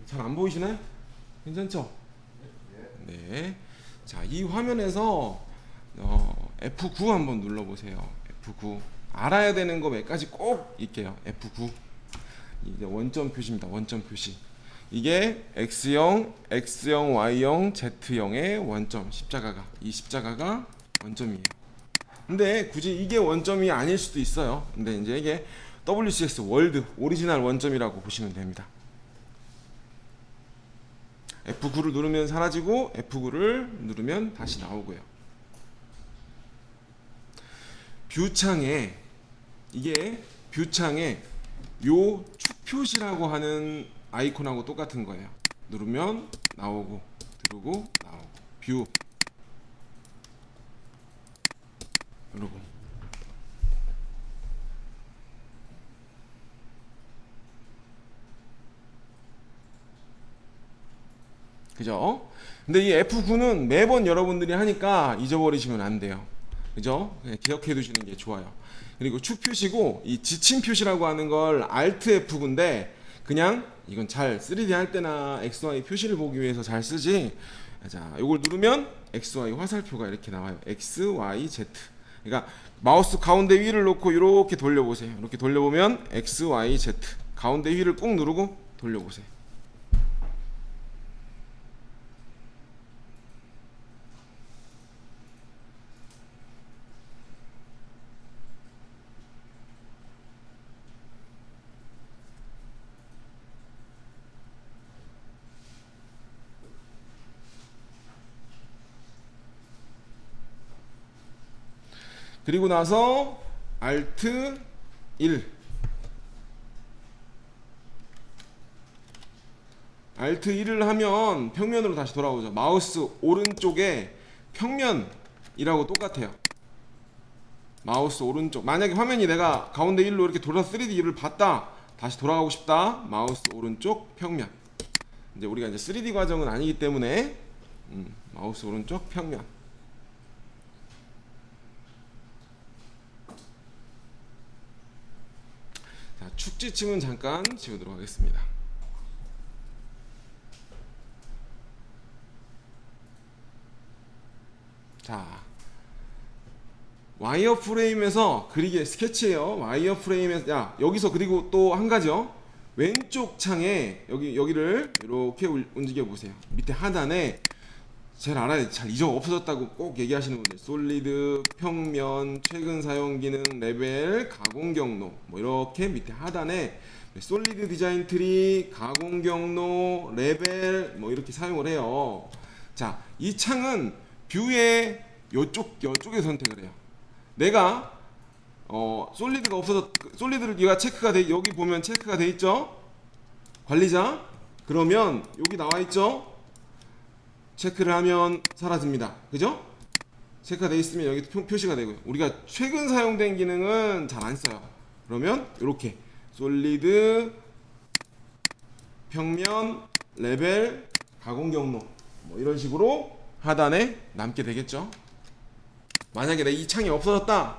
잘 안 보이시나요? 괜찮죠? 네. 자, 이 화면에서 F9 한번 눌러보세요. F9. 알아야 되는 거 몇 가지 꼭 있게요. F9. 이제 원점 표시입니다. 원점 표시. 이게 X형, X형, Y형, Z형의 원점, 십자가가. 이 십자가가 원점이에요. 근데 굳이 이게 원점이 아닐 수도 있어요. 근데 이제 이게 WCS 월드 오리지널 원점이라고 보시면 됩니다. F9를 누르면 사라지고 F9를 누르면 다시 나오고요. 뷰창에 이게 뷰창에 요 축표시라고 하는 아이콘하고 똑같은 거예요. 누르면 나오고 누르고 나오고 뷰 누르고 그죠? 근데 이 F9는 매번 여러분들이 하니까 잊어버리시면 안 돼요. 그죠? 그냥 기억해 두시는 게 좋아요. 그리고 축 표시고 이 지침 표시라고 하는 걸 Alt F9인데 그냥 이건 잘 3D 할 때나 XY 표시를 보기 위해서 잘 쓰지. 자, 이걸 누르면 XY 화살표가 이렇게 나와요. X, Y, Z. 그러니까 마우스 가운데 위를 놓고 이렇게 돌려보세요. 이렇게 돌려보면 X, Y, Z. 가운데 위를 꾹 누르고 돌려보세요. 그리고 나서 Alt 1 Alt 1을 하면 평면으로 다시 돌아오죠. 마우스 오른쪽에 평면이라고 똑같아요. 마우스 오른쪽 만약에 화면이 내가 가운데 1로 이렇게 돌아서 3D를 봤다 다시 돌아가고 싶다 마우스 오른쪽 평면. 이제 우리가 이제 3D 과정은 아니기 때문에 마우스 오른쪽 평면. 자, 축지침은 잠깐 지우도록 하겠습니다. 자, 와이어프레임에서 그리기 스케치예요. 와이어프레임에서 여기서 그리고 또 한 가지요. 왼쪽 창에 여기를 이렇게 움직여 보세요. 밑에 하단에 제일 알아야 잘 잊어 없어졌다고 꼭 얘기하시는 분들 솔리드, 평면, 최근 사용 기능, 레벨, 가공 경로 뭐 이렇게 밑에 하단에 솔리드 디자인 트리, 가공 경로, 레벨 뭐 이렇게 사용을 해요. 자, 이 창은 뷰의 요쪽에 선택을 해요. 내가 솔리드가 없어서 솔리드를 얘가 체크가 돼 여기 보면 체크가 돼 있죠? 관리자 그러면 여기 나와 있죠? 체크를 하면 사라집니다. 그죠? 체크가 되어 있으면 여기 표시가 되고요. 우리가 최근 사용된 기능은 잘 안 써요. 그러면 이렇게 솔리드, 평면, 레벨, 가공 경로 뭐 이런 식으로 하단에 남게 되겠죠. 만약에 내 이 창이 없어졌다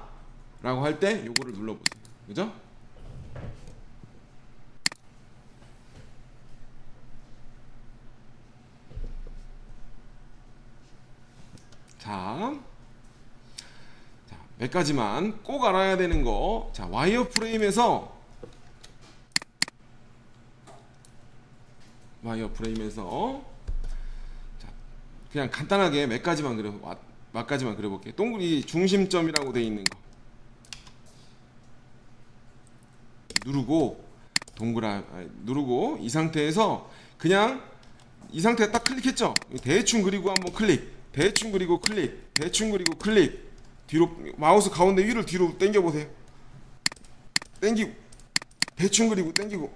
라고 할 때 요거를 눌러보세요. 그죠? 자, 몇 가지만 꼭 알아야 되는 거. 자, 와이어프레임에서 자, 그냥 간단하게 몇 가지만 그려볼게요. 동그리 중심점이라고 되어 있는 거 누르고 이 상태에서 그냥 이 상태에 딱 클릭했죠. 대충 그리고 한번 대충 그리고 클릭 뒤로 마우스 가운데 위를 뒤로 당겨 보세요. 당기고 대충 그리고 당기고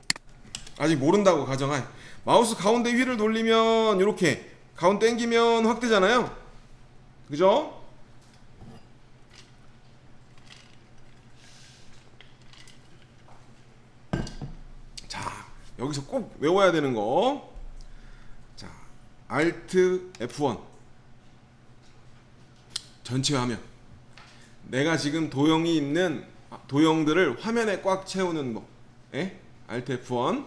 아직 모른다고 가정하에 마우스 가운데 위를 돌리면 이렇게 가운데 당기면 확대잖아요. 그죠? 자, 여기서 꼭 외워야 되는 거. 자, Alt F1 전체 화면. 내가 지금 도형이 있는 도형들을 화면에 꽉 채우는 거. Alt F1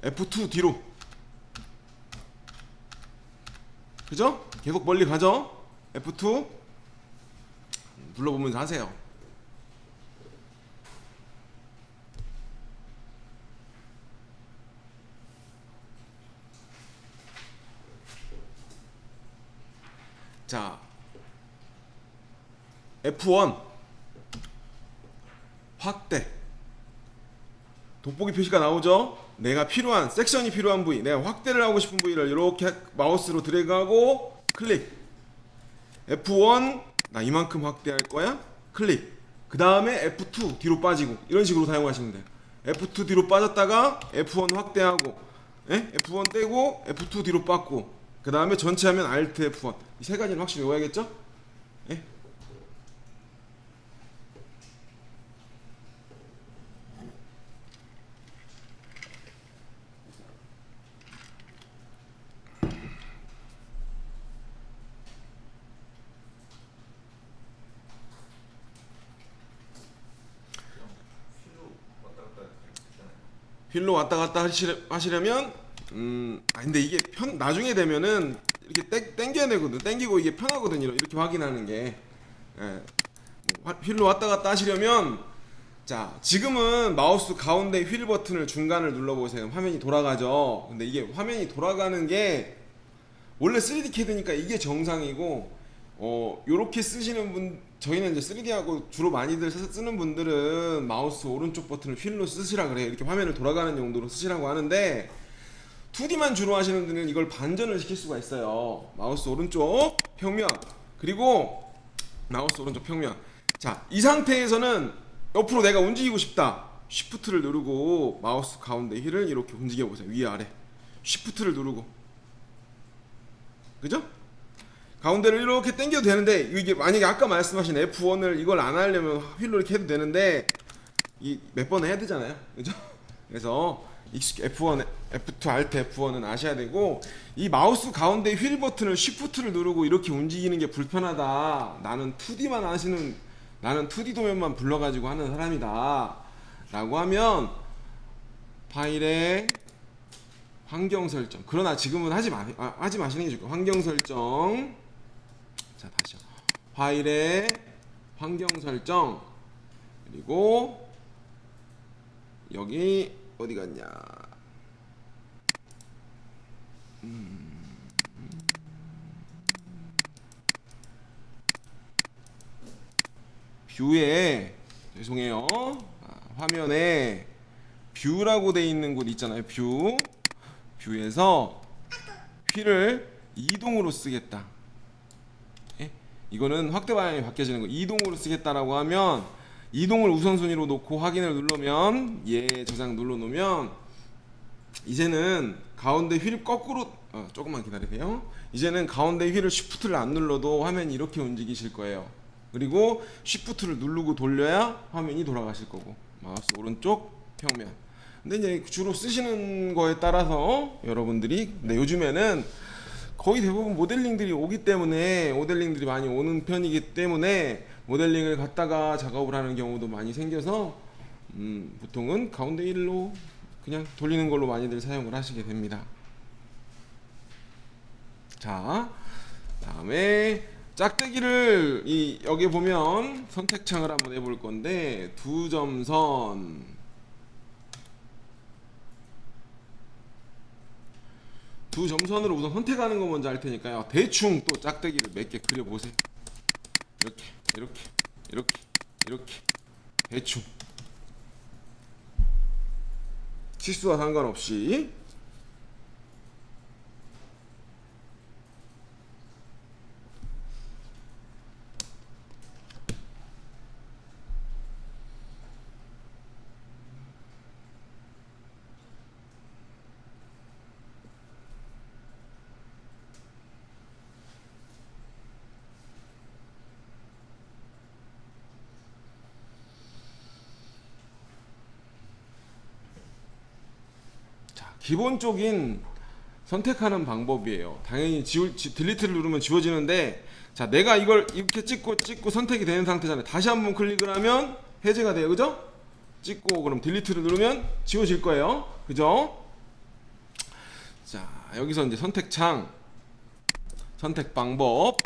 F2 뒤로. 그죠? 계속 멀리 가죠? F2 눌러보면서 하세요. 자, F1 확대. 돋보기 표시가 나오죠? 내가 필요한 섹션이 필요한 부위, 내가 확대를 하고 싶은 부위를 이렇게 마우스로 드래그하고 클릭. F1 나 이만큼 확대할 거야. 클릭. 그 다음에 F2 뒤로 빠지고 이런 식으로 사용하시면 돼요. F2 뒤로 빠졌다가 F1 확대하고, F1 떼고 F2 뒤로 빠고, 그 다음에 전체 하면 Alt F1. 이 세 가지는 확실히 외워야겠죠? 예? 휠로 왔다 갔다 하시려면 근데 이게 나중에 되면은 이렇게 땡겨야 되거든. 땡기고 이게 편하거든요. 이렇게 확인하는 게. 예. 휠로 왔다 갔다 하시려면, 자, 지금은 마우스 가운데 휠 버튼을 중간을 눌러보세요. 화면이 돌아가죠. 근데 이게 화면이 돌아가는 게 원래 3D 캐드니까 이게 정상이고, 요렇게 쓰시는 분, 저희는 이제 3D하고 주로 많이들 쓰는 분들은 마우스 오른쪽 버튼을 휠로 쓰시라 그래요. 이렇게 화면을 돌아가는 용도로 쓰시라고 하는데, 2D만 주로 하시는 분들은 이걸 반전을 시킬 수가 있어요. 마우스 오른쪽 평면, 그리고 마우스 오른쪽 평면. 자, 이 상태에서는 옆으로 내가 움직이고 싶다. Shift를 누르고 마우스 가운데 휠을 이렇게 움직여 보세요. 위아래 Shift를 누르고, 그죠? 가운데를 이렇게 당겨도 되는데, 이게 만약에 아까 말씀하신 F1을 이걸 안 하려면 휠로 이렇게 해도 되는데, 이 몇 번 해야 되잖아요, 그죠? 그래서 F1, F2, Alt F1은 아셔야 되고, 이 마우스 가운데 휠 버튼을 Shift를 누르고 이렇게 움직이는 게 불편하다. 나는 2D 도면만 불러가지고 하는 사람이다. 라고 하면 파일에 환경 설정. 그러나 지금은 하지 마시는 게 좋을 거예요. 환경 설정. 자, 다시요. 파일에 환경 설정. 그리고 여기 어디 갔냐? 뷰에, 죄송해요. 화면에 뷰라고 돼 있는 곳 있잖아요. 뷰에서 휠을 이동으로 쓰겠다. 이거는 확대 방향이 바뀌어지는 거. 이동으로 쓰겠다라고 하면 이동을 우선순위로 놓고 확인을 누르면, 저장 눌러 놓으면 이제는 가운데 휠 거꾸로, 조금만 기다리세요. 이제는 가운데 휠을 Shift를 안 눌러도 화면이 이렇게 움직이실 거예요. 그리고 Shift를 누르고 돌려야 화면이 돌아가실 거고, 마우스 오른쪽 평면. 근데 이제 주로 쓰시는 거에 따라서 여러분들이, 근데 요즘에는 거의 대부분 모델링들이 오기 때문에, 모델링들이 많이 오는 편이기 때문에 모델링을 갖다가 작업을 하는 경우도 많이 생겨서 보통은 가운데 휠로 그냥 돌리는 걸로 많이들 사용을 하시게 됩니다. 자, 다음에 짝대기를 여기 보면 선택창을 한번 해볼 건데, 두 점선, 두 점선으로 우선 선택하는 거 먼저 할 테니까요. 대충 또 짝대기를 몇 개 그려보세요. 이렇게 대충, 치수와 상관없이. 기본적인 선택하는 방법이에요. 당연히 딜리트를 누르면 지워지는데, 자, 내가 이걸 이렇게 찍고 선택이 되는 상태잖아요. 다시 한번 클릭을 하면 해제가 돼요. 그죠? 찍고 그럼 딜리트를 누르면 지워질 거예요. 그죠? 자, 여기서 이제 선택창, 선택 방법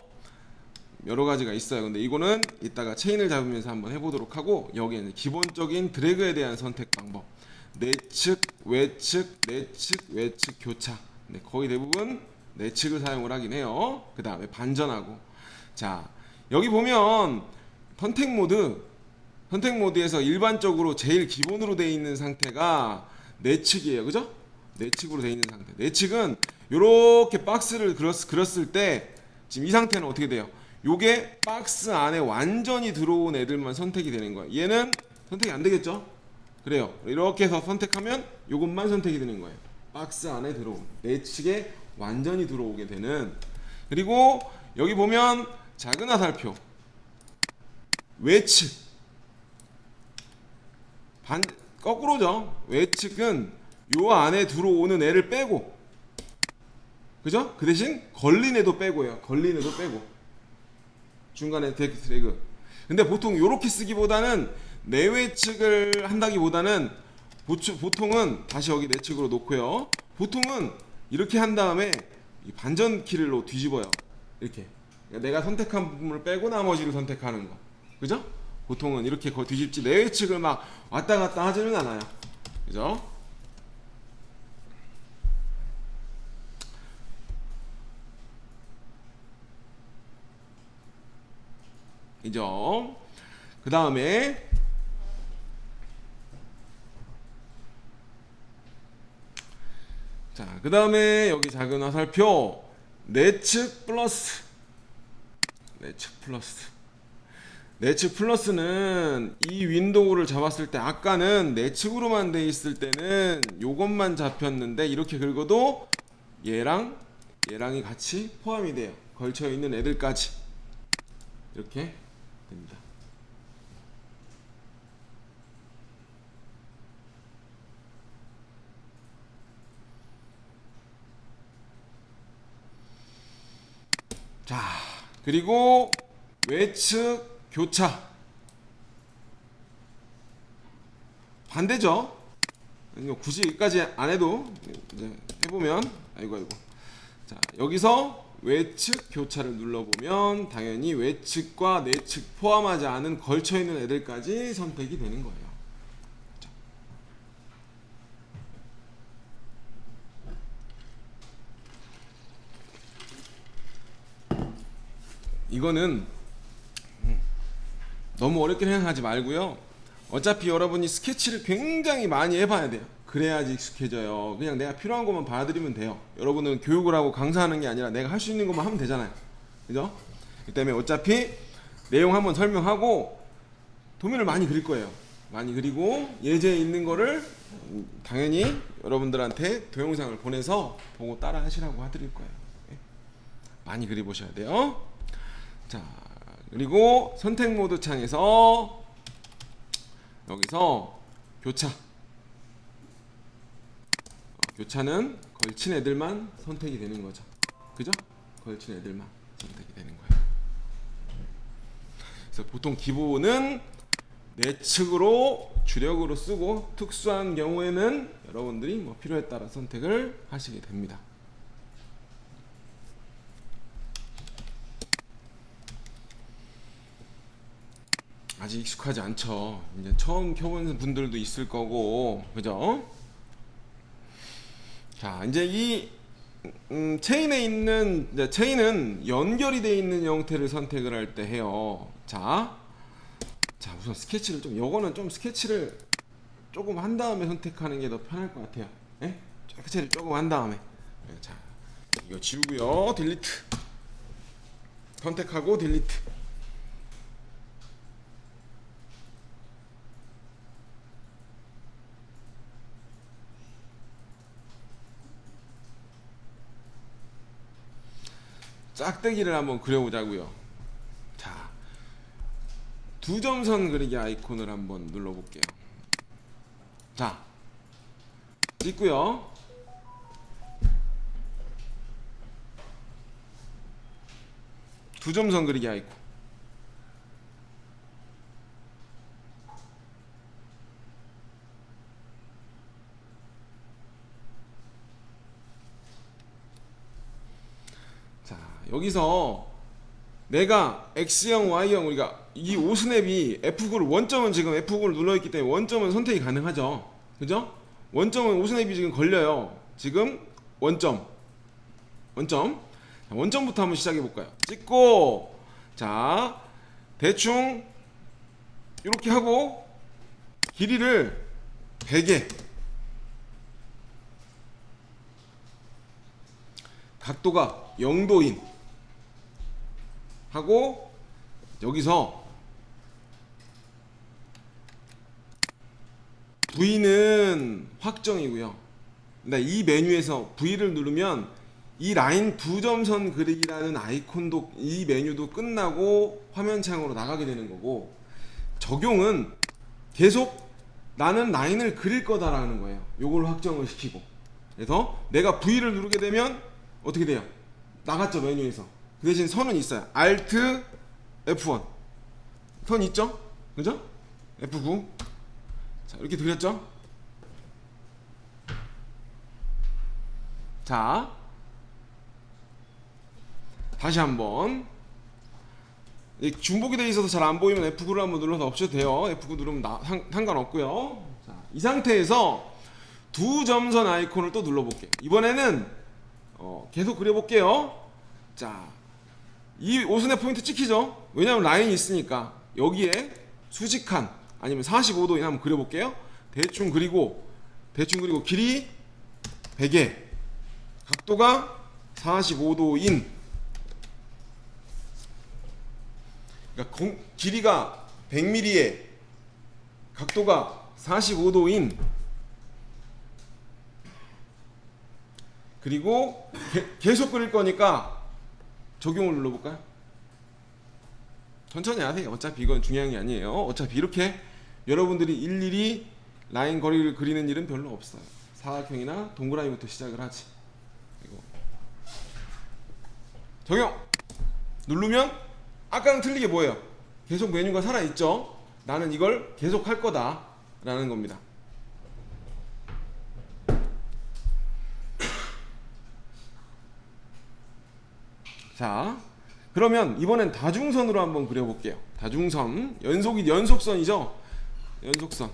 여러 가지가 있어요. 근데 이거는 이따가 체인을 잡으면서 한번 해보도록 하고, 여기에는 기본적인 드래그에 대한 선택 방법, 내측, 외측, 내측, 외측 교차. 네, 거의 대부분 내측을 사용을 하긴 해요. 그 다음에 반전하고. 자, 여기 보면 선택 모드에서 일반적으로 제일 기본으로 되어 있는 상태가 내측이에요. 그죠? 내측으로 되어 있는 상태. 내측은 이렇게 박스를 그렸을 때 지금 이 상태는 어떻게 돼요? 요게 박스 안에 완전히 들어온 애들만 선택이 되는 거예요. 얘는 선택이 안 되겠죠? 그래요. 이렇게 해서 선택하면 요것만 선택이 되는 거예요. 박스 안에 들어온, 내측에 완전히 들어오게 되는. 그리고 여기 보면 작은 화살표, 외측, 거꾸로죠. 외측은 요 안에 들어오는 애를 빼고, 그죠? 그 대신 걸린 애도 빼고요. 걸린 애도 빼고, 중간에 드래그. 근데 보통 요렇게 쓰기보다는 내외측을 한다기보다는 보통은 다시 여기 내측으로 놓고요. 보통은 이렇게 한 다음에 이 반전 키를 뒤집어요. 이렇게. 그러니까 내가 선택한 부분을 빼고 나머지를 선택하는 거. 그죠? 보통은 이렇게 뒤집지, 내외측을 막 왔다 갔다 하지는 않아요. 그죠? 이죠? 그 다음에 자, 그 다음에 여기 작은 화살표, 내측 플러스, 내측 플러스. 내측 플러스는 이 윈도우를 잡았을 때, 아까는 내측으로만 돼 있을 때는 요것만 잡혔는데, 이렇게 긁어도 얘랑이 같이 포함이 돼요. 걸쳐 있는 애들까지 이렇게 됩니다. 자, 그리고 외측 교차 반대죠. 굳이 여기까지 안 해도 이제 해보면, 아이고. 자, 여기서 외측 교차를 눌러보면 당연히 외측과 내측 포함하지 않은 걸쳐있는 애들까지 선택이 되는 거예요. 자. 이거는 너무 어렵게 생각하지 말고요. 어차피 여러분이 스케치를 굉장히 많이 해봐야 돼요. 그래야지 익숙해져요. 그냥 내가 필요한 것만 봐드리면 돼요. 여러분은 교육을 하고 강사하는 게 아니라 내가 할 수 있는 것만 하면 되잖아요. 그죠? 그 때문에 어차피 내용 한번 설명하고 도면을 많이 그릴 거예요. 많이 그리고 예제에 있는 거를 당연히 여러분들한테 동영상을 보내서 보고 따라 하시라고 해드릴 거예요. 많이 그려보셔야 돼요. 자, 그리고 선택 모드 창에서 여기서 교차, 교차는 걸친 애들만 선택이 되는 거죠. 그죠? 걸친 애들만 선택이 되는 거예요. 그래서 보통 기본은 내측으로 주력으로 쓰고, 특수한 경우에는 여러분들이 뭐 필요에 따라 선택을 하시게 됩니다. 아직 익숙하지 않죠. 이제 처음 켜보는 분들도 있을 거고, 그죠? 자, 이제 이 체인에 있는, 이제 체인은 연결이 되어 있는 형태를 선택을 할 때 해요. 자, 우선 스케치를 좀, 요거는 좀 스케치를 조금 한 다음에 선택하는 게 더 편할 것 같아요. 예? 스케치를 조금 한 다음에. 자, 이거 지우고요. 딜리트. 선택하고 딜리트. 짝대기를 한번 그려보자고요. 자, 두 점선 그리기 아이콘을 한번 눌러볼게요. 자, 찍고요. 두 점선 그리기 아이콘. 여기서 내가 X형, Y형, 우리가 이 오스냅이 F9를 원점은 지금 F9를 눌러있기 때문에 원점은 선택이 가능하죠. 그죠? 원점은 오스냅이 지금 걸려요. 지금 원점. 자, 원점부터 한번 시작해 볼까요? 찍고, 자, 대충 이렇게 하고 길이를 100에, 각도가 0도인 하고, 여기서 V는 확정이고요. 근데 이 메뉴에서 V를 누르면 이 라인 두 점선 그리기라는 아이콘도, 이 메뉴도 끝나고 화면창으로 나가게 되는 거고, 적용은 계속 나는 라인을 그릴 거다라는 거예요. 요걸 확정을 시키고. 그래서 내가 V를 누르게 되면 어떻게 돼요? 나갔죠, 메뉴에서. 그 대신 선은 있어요. Alt F1 선 있죠? 그죠? F9. 자, 이렇게 들렸죠? 자, 다시 한번. 중복이 되어 있어서 잘 안 보이면 F9를 한번 눌러서 없애도 돼요. F9 누르면 상관없고요. 자, 이 상태에서 두 점선 아이콘을 또 눌러볼게요. 이번에는 계속 그려볼게요. 자, 이 오스냅 포인트 찍히죠? 왜냐하면 라인이 있으니까. 여기에 수직한 아니면 45도인 한번 그려볼게요. 대충 그리고 길이 100에 각도가 45도인, 그러니까 길이가 100mm에 각도가 45도인, 그리고 계속 그릴 거니까 적용을 눌러볼까요? 천천히 하세요. 어차피 이건 중요한 게 아니에요. 어차피 이렇게 여러분들이 일일이 라인 거리를 그리는 일은 별로 없어요. 사각형이나 동그라미부터 시작을 하지. 그리고 적용! 누르면 아까랑 틀리게 뭐예요? 계속 메뉴가 살아있죠? 나는 이걸 계속 할 거다 라는 겁니다. 자, 그러면 이번엔 다중선으로 한번 그려볼게요. 다중선, 연속선이죠? 연속선.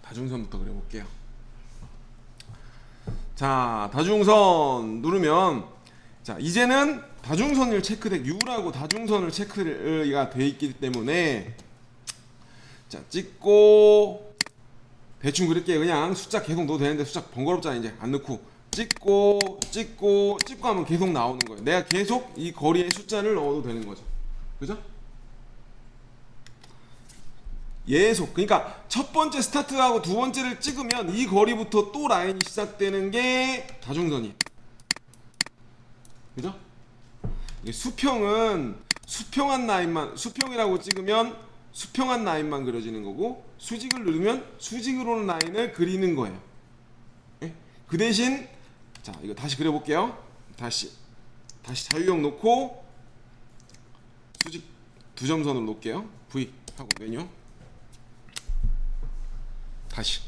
다중선부터 그려볼게요. 자, 다중선 누르면, 자, 이제는 다중선을 체크돼, U라고 다중선을 체크가 돼 있기 때문에, 자, 찍고 대충 그릴게요. 그냥 숫자 계속 넣어도 되는데 숫자 번거롭잖아. 이제 안 넣고 찍고 하면 계속 나오는 거예요. 내가 계속 이 거리의 숫자를 넣어도 되는 거죠. 그죠? 예속. 그러니까 첫 번째 스타트하고 두 번째를 찍으면 이 거리부터 또 라인이 시작되는 게 다중선이에요. 그죠? 수평은 수평한 라인만, 수평이라고 찍으면 수평한 라인만 그려지는 거고, 수직을 누르면 수직으로 오는 라인을 그리는 거예요. 예? 그 대신, 자, 이거 다시 그려볼게요. 다시 자유형 놓고 수직 두 점선으로 놓을게요. V 하고 메뉴 다시.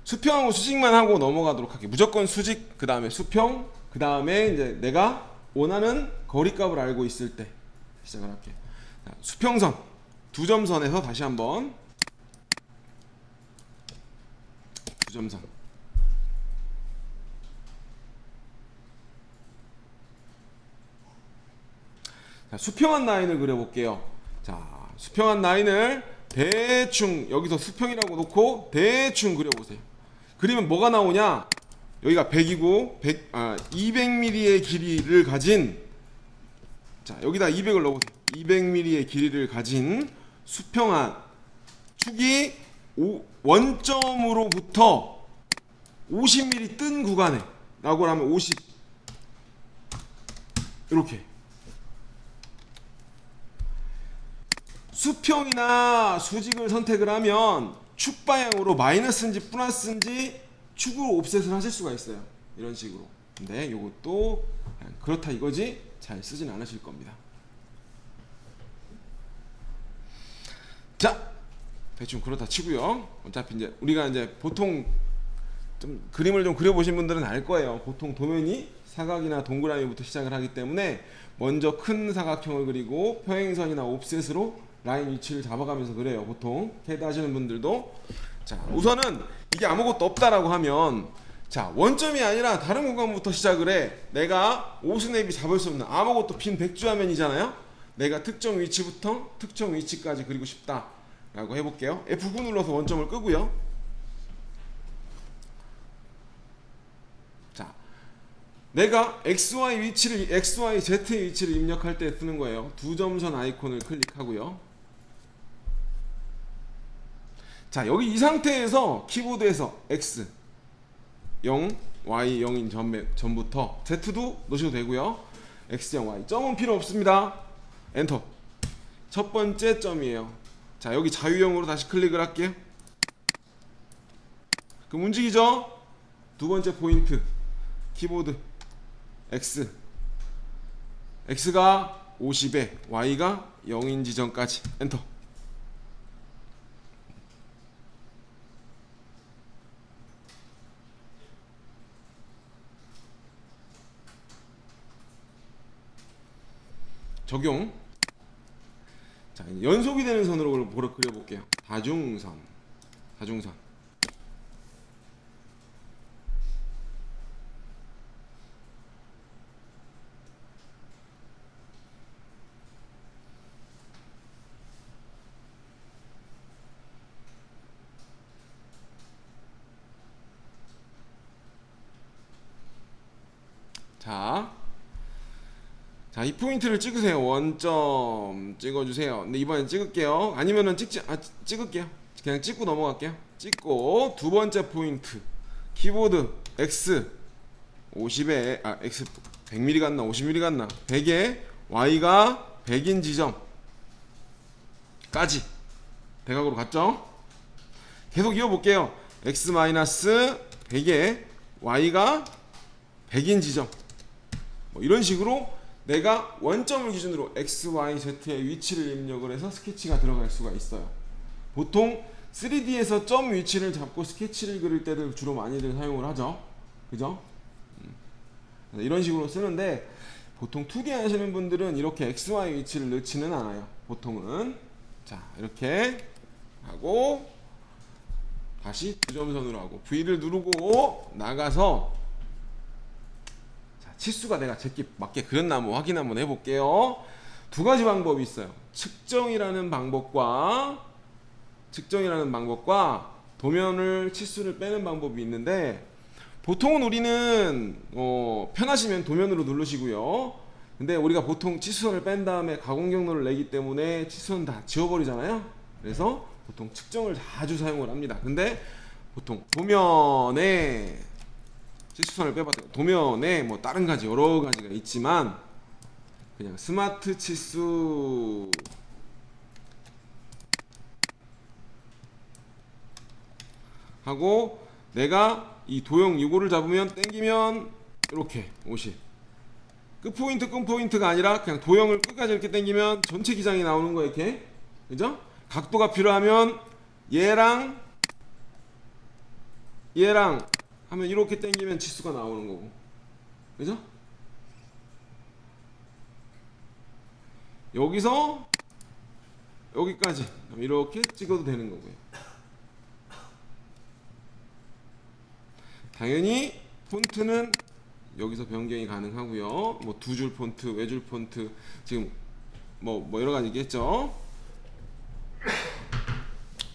수평하고 수직만 하고 넘어가도록 할게요. 무조건 수직, 그 다음에 수평, 그 다음에 이제 내가 원하는 거리값을 알고 있을 때 시작을 할게요. 자, 수평선 두 점선에서 다시 한번 두 점선. 자, 수평한 라인을 그려볼게요. 자, 수평한 라인을 대충 여기서 수평이라고 놓고 대충 그려보세요. 그리면 뭐가 나오냐? 여기가 100이고 200mm의 길이를 가진, 자, 여기다 200을 넣어보세요. 200mm의 길이를 가진 수평한 축이 원점으로부터 50mm 뜬 구간에 라고 하면 50, 이렇게. 수평이나 수직을 선택을 하면 축 방향으로 마이너스인지 플러스인지 축으로 옵셋을 하실 수가 있어요. 이런 식으로. 근데 요것도 그렇다 이거지 잘 쓰진 않으실 겁니다. 자, 대충 그렇다 치고요. 어차피 이제 우리가 이제 보통 좀 그림을 좀 그려보신 분들은 알 거예요. 보통 도면이 사각이나 동그라미부터 시작을 하기 때문에 먼저 큰 사각형을 그리고 평행선이나 옵셋으로 라인 위치를 잡아가면서 그래요. 보통 CAD 하시는 분들도. 자, 우선은 이게 아무것도 없다라고 하면, 자, 원점이 아니라 다른 공간부터 시작을 해. 내가 오스냅이 잡을 수 없는 아무것도 빈 백주화면이잖아요. 내가 특정 위치부터 특정 위치까지 그리고 싶다 라고 해볼게요. F9 눌러서 원점을 끄고요. 자, 내가 XY 위치를, XYZ의 위치를 입력할 때 쓰는 거예요. 두 점선 아이콘을 클릭하고요. 자, 여기 이 상태에서 키보드에서 X 0, Y 0인 전부터 Z도 넣으셔도 되고요. X 0, Y 점은 필요 없습니다. 엔터. 첫 번째 점이에요. 자, 여기 자유형으로 다시 클릭을 할게요. 그럼 움직이죠? 두 번째 포인트 키보드 X, X가 50에 Y가 0인 지점까지 엔터. 적용. 자, 연속이 되는 선으로 그려볼게요. 다중선. 자, 이 포인트를 찍으세요. 원점 찍어주세요. 근데 이번엔 찍을게요. 아니면은 찍을게요. 그냥 찍고 넘어갈게요. 찍고 두 번째 포인트 키보드 X 50에 X 100mm 갔나 50mm 갔나 100에 Y가 100인 지점까지 대각으로 갔죠? 계속 이어볼게요. X 100에 Y가 100인 지점, 뭐 이런 식으로 내가 원점을 기준으로 X, Y, Z의 위치를 입력을 해서 스케치가 들어갈 수가 있어요. 보통 3D에서 점 위치를 잡고 스케치를 그릴 때를 주로 많이들 사용을 하죠. 그죠? 이런 식으로 쓰는데 보통 2D 하시는 분들은 이렇게 X, Y 위치를 넣지는 않아요. 보통은. 자, 이렇게 하고 다시 두 점선으로 하고 V를 누르고 나가서 치수가 내가 제끼 맞게 그렸나 한번 확인 한번 해볼게요. 두 가지 방법이 있어요. 측정이라는 방법과 도면을 치수를 빼는 방법이 있는데 보통은 우리는 편하시면 도면으로 누르시고요. 근데 우리가 보통 치수선을 뺀 다음에 가공 경로를 내기 때문에 치수선 다 지워버리잖아요. 그래서 보통 측정을 자주 사용을 합니다. 근데 보통 도면에 치수선을 빼봤다. 도면에 뭐 다른 가지 여러 가지가 있지만 그냥 스마트 치수 하고 내가 이 도형 이거를 잡으면 당기면 이렇게 50. 끝포인트가 아니라 그냥 도형을 끝까지 이렇게 당기면 전체 기장이 나오는 거예요. 이렇게. 그죠? 각도가 필요하면 얘랑 하면 이렇게 당기면 치수가 나오는 거고. 그죠? 여기서 여기까지 이렇게 찍어도 되는 거고요. 당연히 폰트는 여기서 변경이 가능하고요. 뭐 두 줄 폰트, 외줄 폰트 지금 뭐 여러 가지 있겠죠.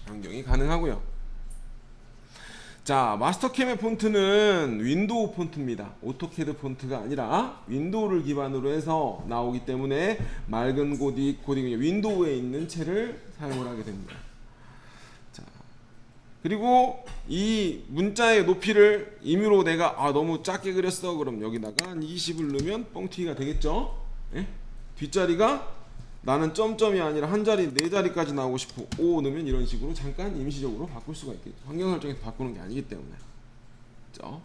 변경이 가능하고요. 자, 마스터캠의 폰트는 윈도우 폰트입니다. 오토캐드 폰트가 아니라 윈도우를 기반으로 해서 나오기 때문에 맑은 코딩 윈도우에 있는 채를 사용을 하게 됩니다. 자, 그리고 이 문자의 높이를 임의로 내가 너무 작게 그렸어 그럼 여기다가 한 20을 넣으면 뻥튀기가 되겠죠. 예? 뒷자리가 나는 점점이 아니라 한 자리 네 자리까지 나오고 싶어 5 넣으면 이런 식으로 잠깐 임시적으로 바꿀 수가 있겠죠. 환경 설정에서 바꾸는 게 아니기 때문에. 그렇죠?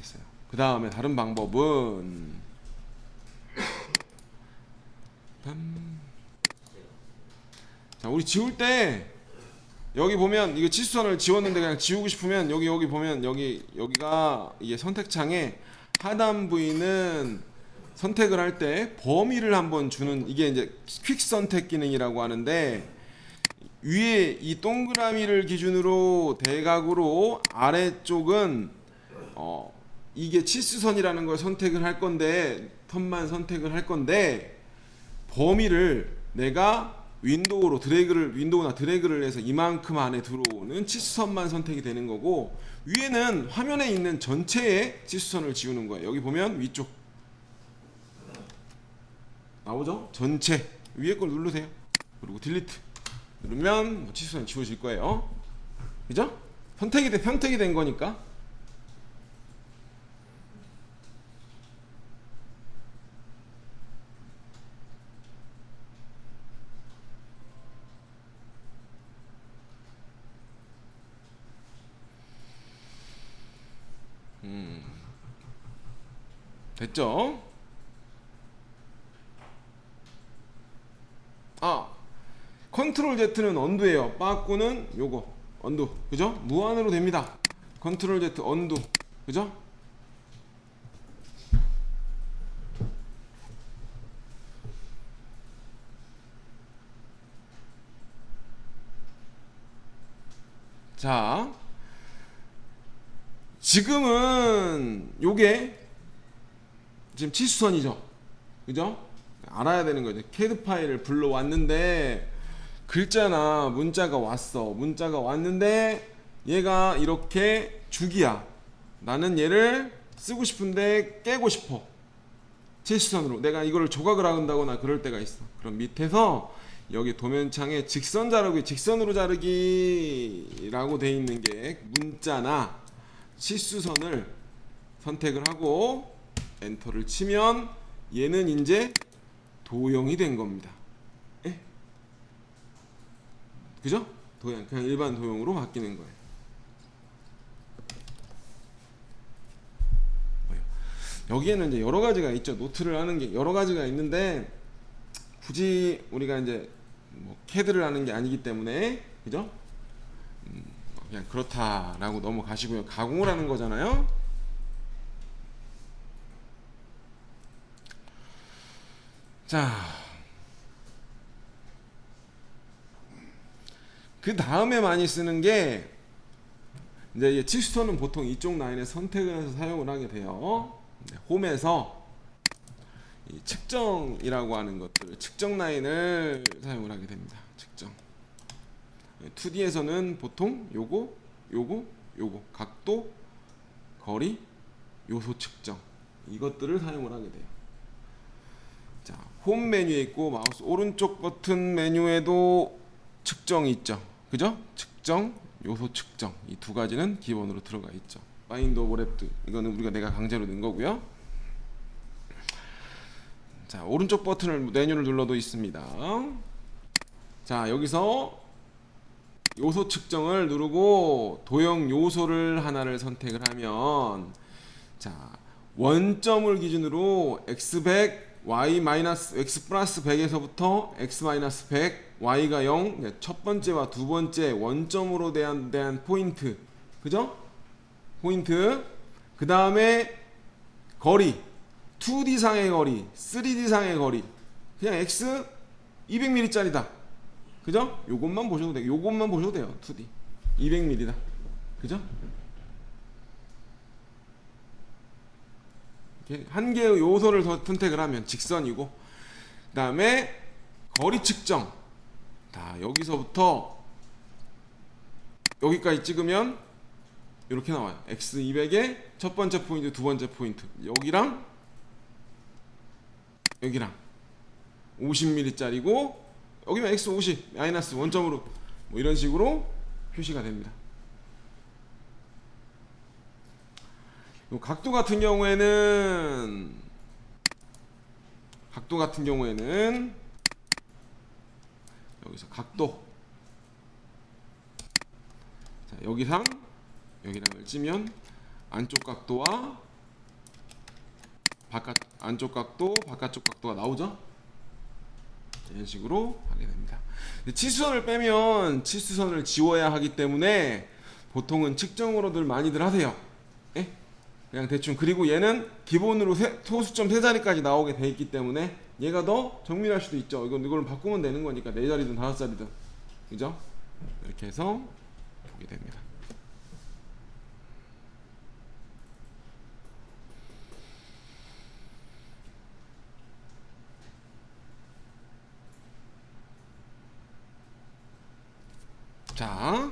되겠어요. 그 다음에 다른 방법은 자, 우리 지울 때 여기 보면 이거 치수선을 지웠는데 그냥 지우고 싶으면 여기 보면 여기가 이게 선택창에 하단 부위는 선택을 할 때 범위를 한번 주는, 이게 이제 퀵 선택 기능이라고 하는데, 위에 이 동그라미를 기준으로 대각으로 아래쪽은 이게 치수선이라는 걸 선택을 할 건데, 턴만 선택을 할 건데, 범위를 내가 윈도우나 드래그를 해서 이만큼 안에 들어오는 치수선만 선택이 되는 거고, 위에는 화면에 있는 전체의 치수선을 지우는 거예요. 여기 보면 위쪽 나오죠? 전체 위에 걸 누르세요. 그리고 딜리트 누르면 치수선 지워질 거예요. 그죠? 선택이 된 거니까. 됐죠? 컨트롤 Z는 언두예요. 빠꾸는 요거 언두, 그죠? 무한으로 됩니다. 컨트롤 Z 언두, 그죠? 자, 지금은 요게 지금 치수선이죠, 그죠? 알아야 되는 거죠. CAD 파일을 불러왔는데 글자나 문자가 왔는데 얘가 이렇게 주기야. 나는 얘를 쓰고 싶은데 깨고 싶어. 치수선으로 내가 이거를 조각을 한다거나 그럴 때가 있어. 그럼 밑에서 여기 도면창에 직선으로 자르기라고 돼 있는 게 문자나 치수선을 선택을 하고 엔터를 치면 얘는 이제 도형이 된 겁니다. 예? 그죠? 도형, 그냥 일반 도형으로 바뀌는 거예요. 여기에는 이제 여러 가지가 있죠. 노트를 하는 게 여러 가지가 있는데 굳이 우리가 이제 뭐 CAD를 하는 게 아니기 때문에, 그죠? 그냥 그렇다라고 넘어가시고요. 가공을 하는 거잖아요. 자, 그 다음에 많이 쓰는 게 이제 치수선은 보통 이쪽 라인에 선택을 해서 사용을 하게 돼요. 홈에서 이 측정이라고 하는 것들, 측정 라인을 사용을 하게 됩니다. 측정. 2D에서는 보통 요거 각도, 거리, 요소 측정, 이것들을 사용을 하게 돼요. 자, 홈 메뉴에 있고 마우스 오른쪽 버튼 메뉴에도 측정이 있죠, 그죠? 측정, 요소 측정, 이 두 가지는 기본으로 들어가 있죠. 파인드 오버랩도 이거는 내가 강제로 넣은 거고요. 자, 오른쪽 버튼을 메뉴를 눌러도 있습니다. 자, 여기서 요소 측정을 누르고 도형 요소를 하나를 선택을 하면, 자, 원점을 기준으로 x100, x 플러스 100에서부터 x-100, y가 0, 첫 번째와 두 번째 원점으로 대한 포인트, 그죠? 포인트. 그 다음에 거리, 2D 상의 거리, 3D 상의 거리, 그냥 x 200mm 짜리다, 그죠? 요것만 보셔도 돼요. 2D 200mm다, 그죠? 한 개의 요소를 더 선택을 하면 직선이고, 그 다음에 거리 측정. 자, 여기서부터 여기까지 찍으면 이렇게 나와요. x200의 첫 번째 포인트, 두 번째 포인트, 여기랑 50mm 짜리고, 여기면 x50 마이너스 원점으로 뭐 이런 식으로 표시가 됩니다. 각도 같은 경우에는 여기서 각도, 자, 여기랑을 찌면 안쪽 각도와 바깥 안쪽 각도, 바깥쪽 각도가 나오죠. 이런 식으로 하게 됩니다. 치수선을 빼면 치수선을 지워야 하기 때문에 보통은 측정으로들 많이들 하세요. 예? 그냥 대충. 그리고 얘는 기본으로 소수점 3자리까지 나오게 돼 있기 때문에 얘가 더 정밀할 수도 있죠. 이걸 바꾸면 되는 거니까 4자리든 5자리든, 그죠? 이렇게 해서 보게 됩니다. 자,